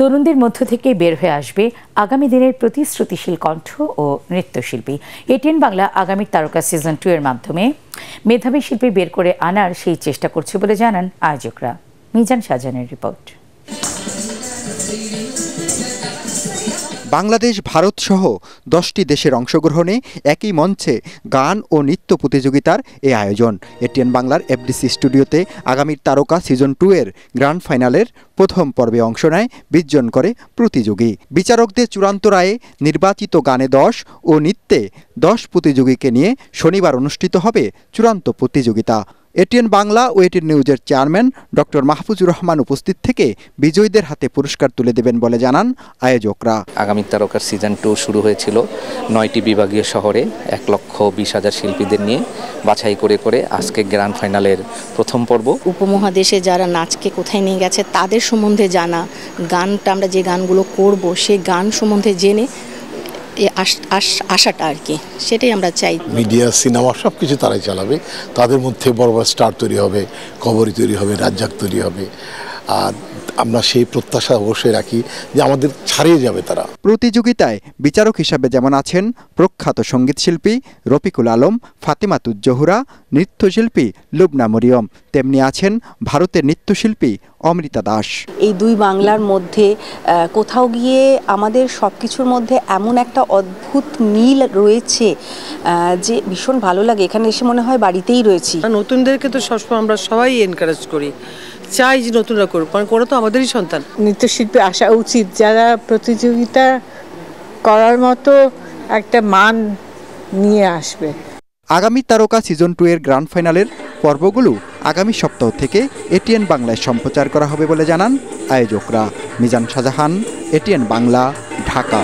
তরুণদের মধ্য থেকে বের হয়ে আসবে আগামী দিনের প্রতিশ্রুতিশীল কণ্ঠ ও নৃত্যশিল্পী। এটিএন বাংলা আগামীর তারকা সিজন 2 এর মাধ্যমে মেধাবী শিল্পী বের করে আনার সেই চেষ্টা করছে বলে জানান আয়োজকরা। মিজান শাহজাহানের রিপোর্ট। বাংলাদেশ, ভারত সহ 10টি দেশের অংশগ্রহণে একই মঞ্চে গান ও নৃত্য প্রতিযোগিতার এই আয়োজন। এটিএন বাংলার এফডিসি স্টুডিওতে আগামীর তারকা সিজন 2 এর গ্র্যান্ড ফাইনালের প্রথম পর্বে অংশ নেয় 20 জন করে প্রতিযোগী। বিচারকদের চূড়ান্ত রায়ে নির্বাচিত গানে 10 ও নৃত্যে 10 প্রতিযোগীকে নিয়ে শনিবার অনুষ্ঠিত হবে চূড়ান্ত প্রতিযোগিতা। এটিএন বাংলা ও এটিএন নিউজের চেয়ারম্যান ডক্টর মাহফুজুর রহমান উপস্থিত থেকে বিজয়ীদের হাতে পুরস্কার তুলে দেবেন বলে জানান আয়োজকরা। আগামী তারকার সিজন 2 শুরু হয়েছিল 9টি বিভাগীয় শহরে 1,20,000 শিল্পীদের নিয়ে বাছাই করে আজকে গ্র্যান্ড ফাইনালের প্রথম পর্ব। উপমহাদেশে যারা নাচকে কোথায় নিয়ে গেছে তাদের সম্বন্ধে জানা, গানটা আমরা যে গানগুলো করব সেই গান সম্বন্ধে জেনে আশাটা আর কি, সেটাই আমরা চাই। মিডিয়া, সিনেমা সব কিছু তারাই চালাবে। তাদের মধ্যে বড় বড় স্টার তৈরি হবে, কবরী তৈরি হবে, রাজ্জাক তৈরি হবে। আর আমরা সেই প্রত্যাশা অবশ্যই রাখি যে আমাদের ছাড়িয়ে যাবে তারা। প্রতিযোগিতায় বিচারক হিসাবে যেমন আছেন প্রখ্যাত সঙ্গীতশিল্পী রফিকুল আলম, ফাতেমাতুজ জোহরা, নৃত্যশিল্পী লুবনা মরিয়ম, তেমনি আছেন ভারতের নৃত্যশিল্পী অমৃতা দাস। এই দুই বাংলার মধ্যে কোথাও গিয়ে আমাদের সব কিছুর মধ্যে এমন একটা অদ্ভুত মিল রয়েছে যে ভীষণ ভালো লাগে। এখানে এসে মনে হয় বাড়িতেই রয়েছি। নতুনদেরকে তো সবসময় আমরা সবাই এনকারেজ করি, চাই যে নতুনরা করুক, কারণ ওরা তো আমাদেরই সন্তান। নৃত্যশিল্পী আসা উচিত যারা প্রতিযোগিতা করার মতো একটা মান নিয়ে আসবে। আগামী তারকা সিজন 2 এর গ্র্যান্ড ফাইনালের পর্বগুলো আগামী সপ্তাহ থেকে এটিএন বাংলায় সম্প্রচার করা হবে বলে জানান আয়োজকরা। মিজান শাহজাহান, এটিএন বাংলা, ঢাকা।